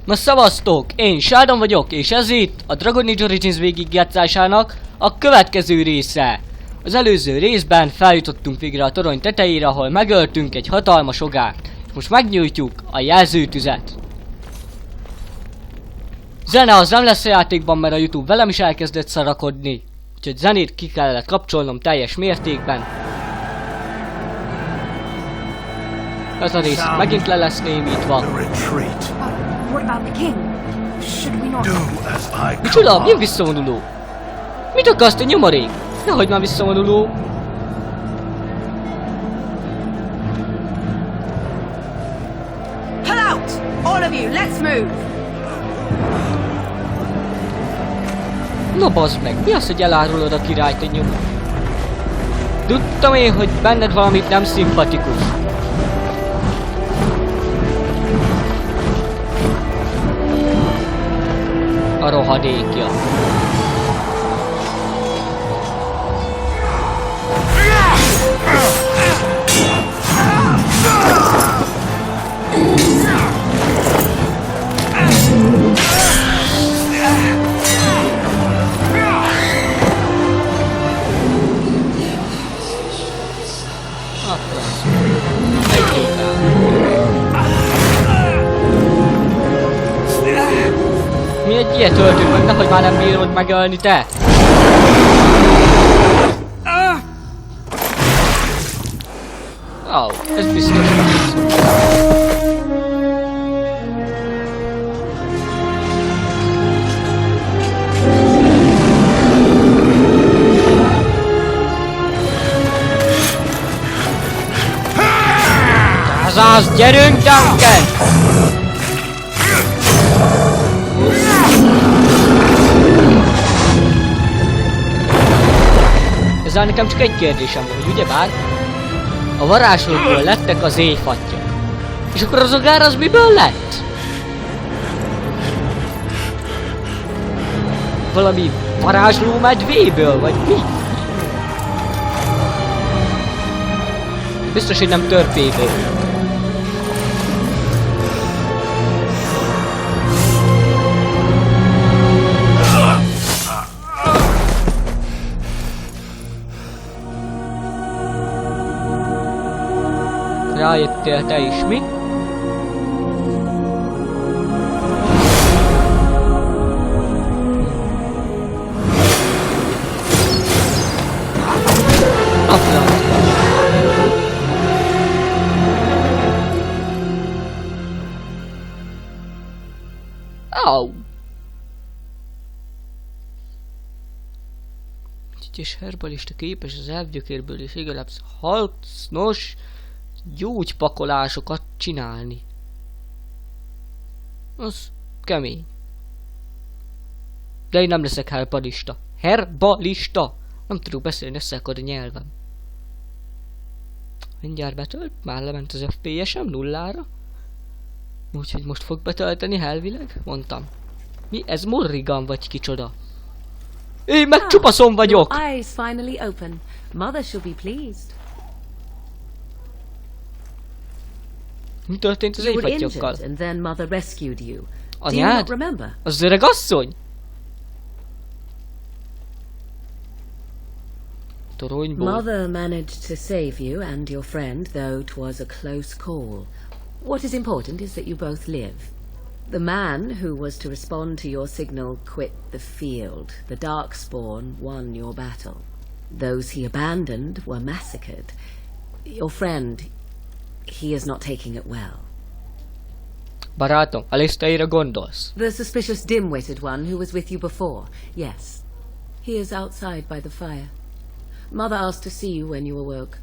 Na szavaztok! Én Sheldon vagyok, és ez itt a Dragon Age Origins végigjátszásának a következő része. Az előző részben feljutottunk végre a torony tetejére, ahol megöltünk egy hatalmas ogát. Most megnyújtjuk a jelzőtüzet. Zene az nem lesz a játékban, mert a YouTube velem is elkezdett szarakodni. Úgyhogy zenét ki kellett kapcsolnom teljes mértékben. Ez a rész megint le lesz némítva. Micsoda? Milyen visszavonuló? Mit akarsz, te nyomorék? Nehogy már visszavonuló. Pull out! All of you, let's move! Na bazd meg, mi az, hogy elárulod a királyt egy nyomor? Tudtam én, hogy benned valamit nem szimpatikus. A rohadékja. Mi egy ilyet öltünk meg, nehogy már nem bírod megölni, te! Ó, ez biztos lesz. Az, gyerünk, Duncan! Ezzel nekem csak egy kérdésem van, hogy ugyebár a varázslókból lettek az éjfattyok. És akkor az ogár az miből lett? Valami varázsló medvéből, vagy mi? Biztos, hogy nem törpéből. Rájöttél te is, mi? Au! Ügyes herbalista képes az elvgyökérből és legalább hasznos gyógypakolásokat csinálni. Az kemény. De én nem leszek herbalista. Herbalista! Nem tudok beszélni, összeakad a nyelvem. Mindjárt betölt, már lement az FPS-em nullára. Úgyhogy most fog betölteni elvileg? Mondtam. Mi? Ez Morrigan vagy kicsoda? Én meg csupaszom vagyok! Eyes finally open. Mother shall be pleased. Mi történt az éjfattyokkal? Anyád? Az öreg asszony? Toronyból. Mother managed to save you and your friend, though it was a close call. What is important is that you both live. The man who was to respond to your signal quit the field. The Darkspawn won your battle. Those he abandoned were massacred. Your friend, he is not taking it well. Barátom, Alistairra gondolsz? The suspicious dim-witted one who was with you before. Yes. He is outside by the fire. Mother asked to see you when you awoke.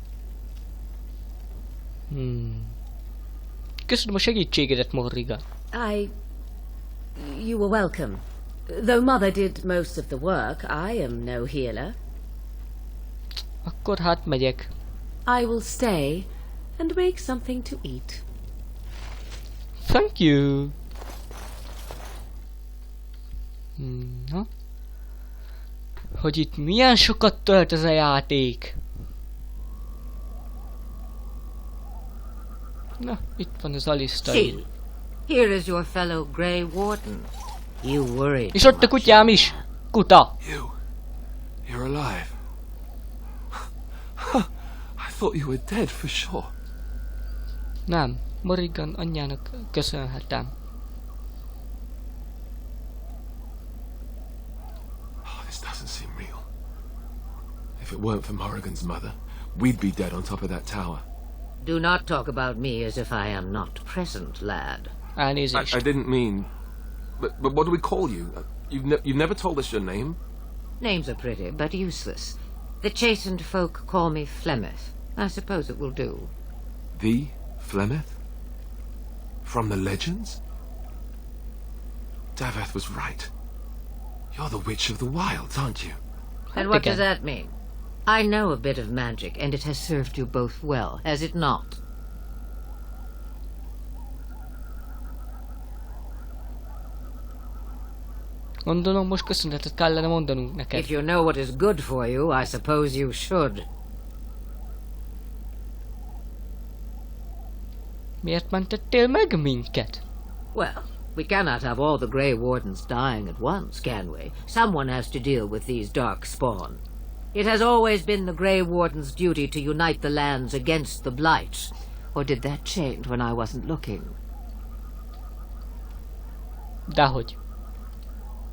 Köszönöm a segítségedet, Morrigan. You were welcome. Though Mother did most of the work, I am no healer. Akkor hát megyek. I will stay and make something to eat. Thank you. Na? Hogy itt milyen sokat tölt ez a játék. Na, itt van az Alistair. See, Here is your fellow Grey Warden. You worried És too ott a much, kutyám is. Kuta. You're alive. I thought you were dead for sure. Nem, Morrigan anyjának köszönhetem. Oh, this doesn't seem real. If it weren't for Morrigan's mother, we'd be dead on top of that tower. Do not talk about me as if I am not present, lad. Elnézést. I didn't mean... But what do we call you? You've never told us your name? Names are pretty, but useless. The chastened folk call me Flemeth. I suppose it will do. The Flemeth? From the legends? Daveth was right. You're the Witch of the Wilds, aren't you? And what does that mean? I know a bit of magic, and it has served you both well, has it not? Gondolom, most köszönetet kellene mondanunk neked. If you know what is good for you, I suppose you should. Miért mentettél meg minket? Well, we cannot have all the Grey Wardens dying at once, can we? Someone has to deal with these dark spawn. It has always been the Grey Warden's duty to unite the lands against the Blight. Or did that change when I wasn't looking? Dehogy.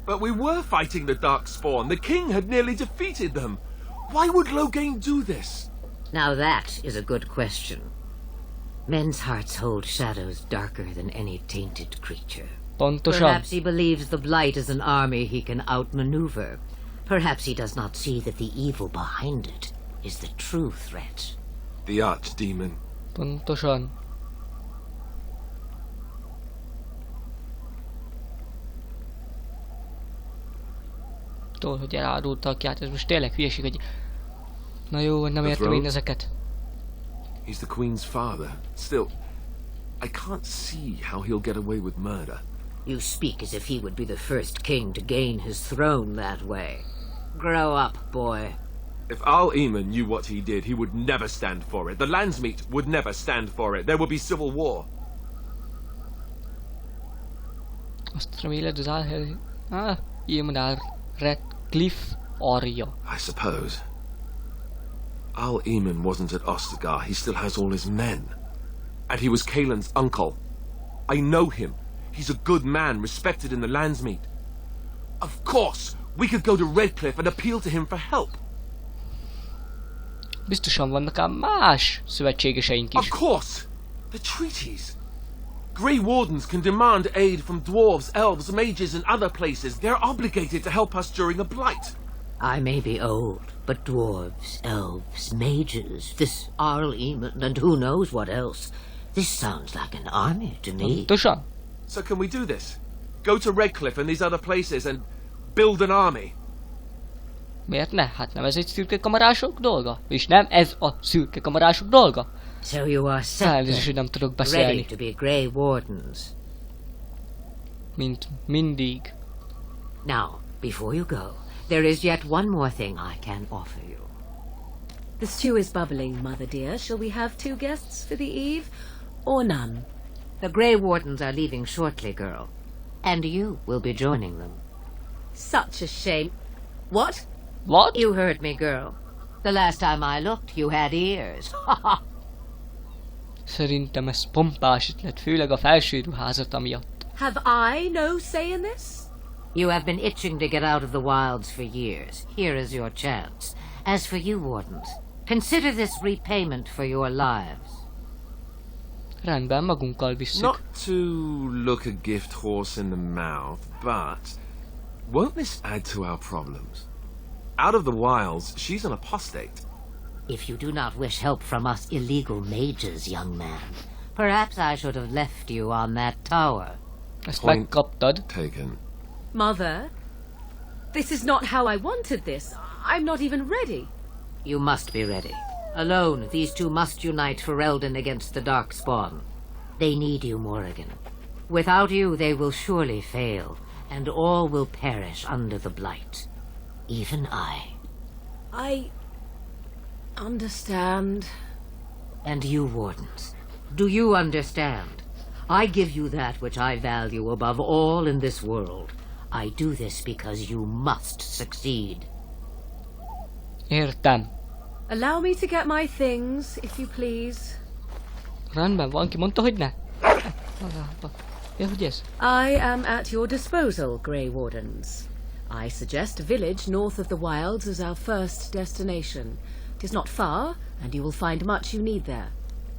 But we were fighting the dark spawn. The king had nearly defeated them. Why would Loghain do this? Now that is a good question. Men's hearts hold shadows darker than any tainted creature. Pontosan. Perhaps he believes the Blight is an army he can outmaneuver. Perhaps he does not see that the evil behind it is the true threat. The archdemon. Pontosan. Tudod, hogy elárultak ki, hát ez most tényleg hülyeség, hogy... Na jó, nem értem én ezeket. He's the Queen's father. Still, I can't see how he'll get away with murder. You speak as if he would be the first king to gain his throne that way. Grow up, boy. If Al Eamon knew what he did, he would never stand for it. The Landsmeet would never stand for it. There would be civil war. Azt reméled az álhely... Ilmenár Redcliffe Arya. I suppose. Al Eamon wasn't at Ostagar. He still has all his men. And he was Kaelin's uncle. I know him. He's a good man, respected in the Landsmeet. Of course, we could go to Redcliffe and appeal to him for help. Biztosan vannak ám más szövetségeseink is. Of course! The treaties. Grey Wardens can demand aid from dwarves, elves, mages, and other places. They're obligated to help us during a blight. I may be old, but dwarves, elves, mages, this Arl Eamon, and who knows what else. This sounds like an army to me. Pontosan. So can we do this? Go to Redcliffe and these other places and build an army? Miért ne? Hát nem ez egy szürke kamarások dolga? És nem ez a szürke kamarások dolga? So you are set, Elnézést, hogy nem tudok beszélni. ready to be Grey Wardens. Mint mindig. Now, before you go, there is yet one more thing I can offer you. The stew is bubbling, Mother dear. Shall we have 2 guests for the eve, or none? The Grey Wardens are leaving shortly, girl. And you will be joining them. Such a shame. What? What? You heard me, girl. The last time I looked, you had ears. Szerintem ez pompás ötlet, főleg a felső ruházata miatt. Have I no say in this? You have been itching to get out of the wilds for years. Here is your chance. As for you, Wardens, consider this repayment for your lives. Rendben, magunkkal visszük. Not to look a gift horse in the mouth, but won't this add to our problems? Out of the wilds, she's an apostate. If you do not wish help from us illegal mages, young man, perhaps I should have left you on that tower. Ezt Point megkaptad. taken. Mother, this is not how I wanted this. I'm not even ready. You must be ready. Alone, these two must unite for Eldon against the Darkspawn. They need you, Morrigan. Without you, they will surely fail, and all will perish under the Blight. Even I. I understand. And you, Wardens. Do you understand? I give you that which I value above all in this world. I do this because you must succeed. Értem. Allow me to get my things, if you please. Rendben van, ki mondta, hogy ne? Ja, hogy ez? I am at your disposal, Grey Wardens. I suggest a village north of the wilds as our first destination. It is not far, and you will find much you need there.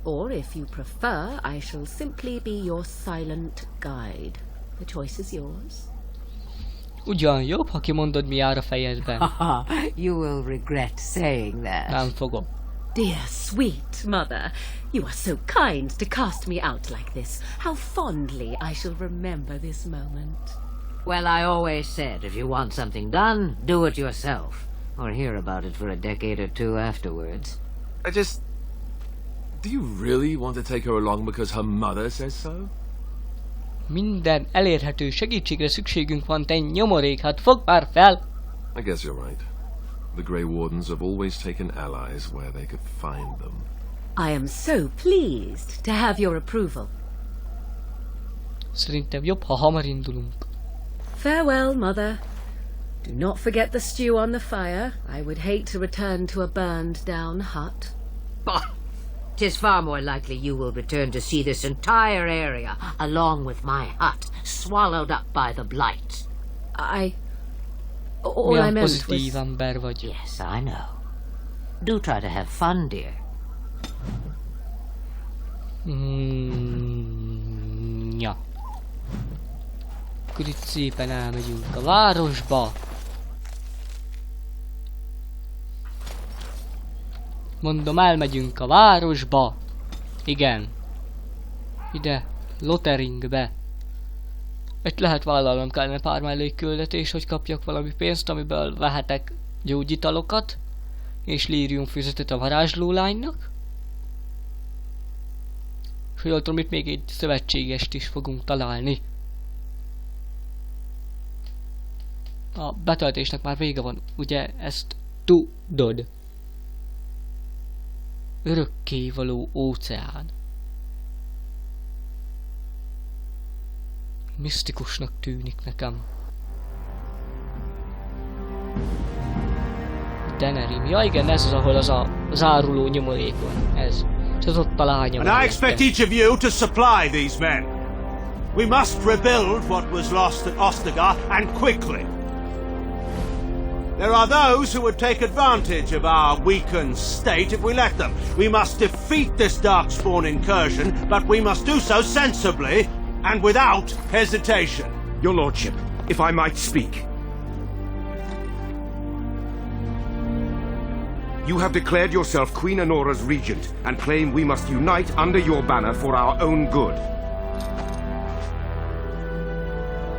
Or, if you prefer, I shall simply be your silent guide. The choice is yours. Ugyan jobb, ha kimondod, mi jár a fejedben. You will regret saying that. Nem fogom. Dear, sweet mother, you are so kind to cast me out like this. How fondly I shall remember this moment. Well, I always said, if you want something done, do it yourself. Or hear about it for a decade or two afterwards. Do you really want to take her along because her mother says so? Minden elérhető segítségre szükségünk van, te nyomorék, hát fogd már fel! I guess you're right. The Grey Wardens have always taken allies where they could find them. I am so pleased to have your approval. Szerintem jobb, ha hamar indulunk. Farewell, mother. Do not forget the stew on the fire. I would hate to return to a burned down hut. Bah! 'Tis far more likely you will return to see this entire area, along with my hut, swallowed up by the blight. All I Milyen meant pozitív was... ember vagy. Yes, I know. Do try to have fun, dear. Ja. Akkor itt szépen elmegyünk a városba. Mondom, elmegyünk a városba. Igen. Ide, Lotharingbe. Itt lehet vállalnom kellene pár mellékküldetés, hogy kapjak valami pénzt, amiből vehetek gyógyitalokat. És lírjumfüzetet a varázslólánynak. És jól tudom, itt még egy szövetségest is fogunk találni. A betöltésnek már vége van, ugye ezt tudod. Örökkévaló óceán. Misztikusnak tűnik nekem. Denerim. Ja igen, ez az, ahol az a záruló nyomorék van. Ez. És az ott a lányom. And I expect each of you to supply these men. We must rebuild what was lost at Ostagar, and quickly. There are those who would take advantage of our weakened state if we let them. We must defeat this Darkspawn incursion, but we must do so sensibly and without hesitation. Your Lordship, if I might speak. You have declared yourself Queen Honora's regent and claim we must unite under your banner for our own good.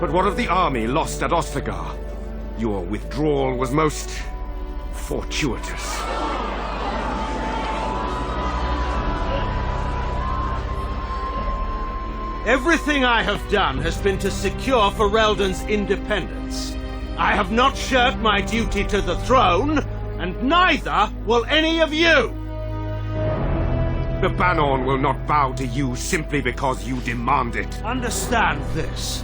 But what of the army lost at Ostagar? Your withdrawal was most fortuitous. Everything I have done has been to secure Ferelden's independence. I have not shirked my duty to the throne, and neither will any of you! The Banon will not bow to you simply because you demand it. Understand this.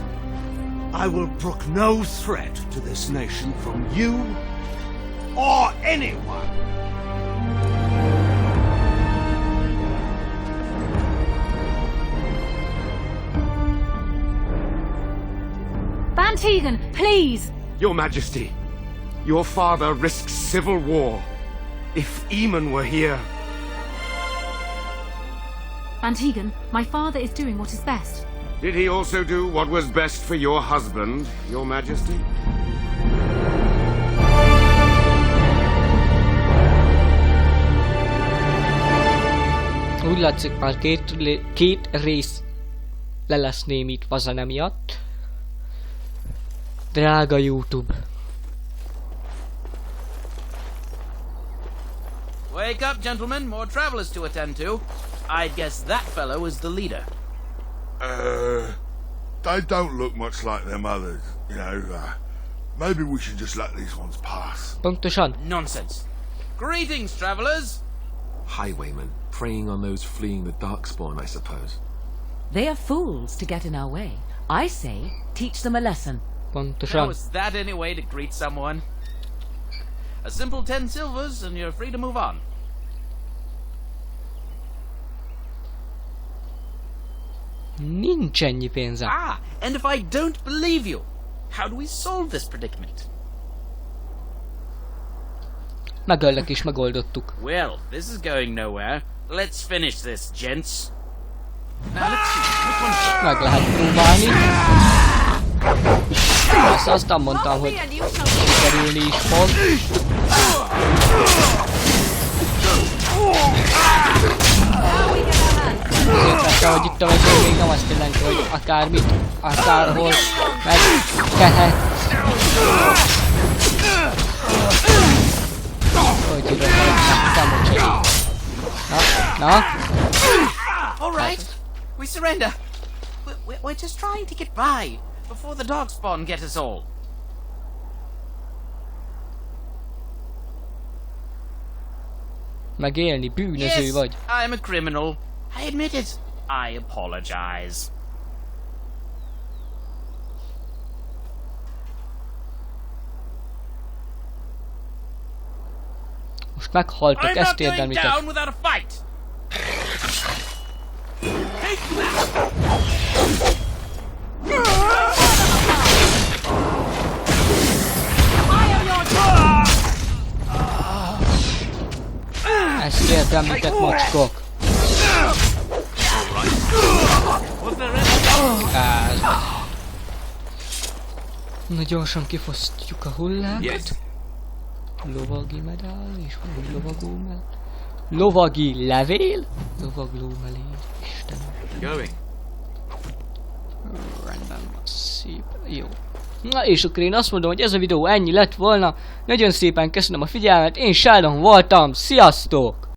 I will brook no threat to this nation from you or anyone. Van Tegan, please! Your Majesty, your father risks civil war. If Eamon were here... Van Tegan, my father is doing what is best. Did he also do what was best for your husband, Your Majesty? Úgy látszik, már két rész le lesz némítva zene miatt. Drága YouTube. Wake up, gentlemen. More travelers to attend to. I'd guess that fellow is the leader. They don't look much like them others, you know. Maybe we should just let these ones pass. Pontosan. Nonsense. Greetings, travelers. Highwaymen, preying on those fleeing the Darkspawn, I suppose. They are fools to get in our way. I say, teach them a lesson. Pontosan. How is that any way to greet someone? A simple 10 silvers and you're free to move on. Nincs ennyi pénzem. Ah, and if I don't believe you, how do we solve this predicament? Megöllek és megoldottuk. Well, this is going nowhere. Let's finish this, gents. Now let's see, which one's first? Meg lehet próbálni. Persze aztán mondtam, hogy sikerülni is fog. Azért persze, hogy itt a vezér nem azt jelenti, hogy akármit, akárhol megtehet. Hogy ide nem hogy segít. Na? All right, we surrender. We're just trying to get by before the dog spawn get us all. Megélni, bűnöző Yes, vagy. I'm a criminal. I admit it. I apologize. Most meghaltok, I'm ezt not going érdemlitek. down without a fight. Ezt érdemlitek, mocskok. Ez. Na gyorsan kifosztjuk a hullákat. Lovagi medál, és valami lovagó medál. Lovagi levél? Lovagló melél. Istenem. Going. Rendben van, szép. Jó. Na és akkor én azt mondom, hogy ez a videó ennyi lett volna. Nagyon szépen köszönöm a figyelmet, én Sheldon voltam, sziasztok!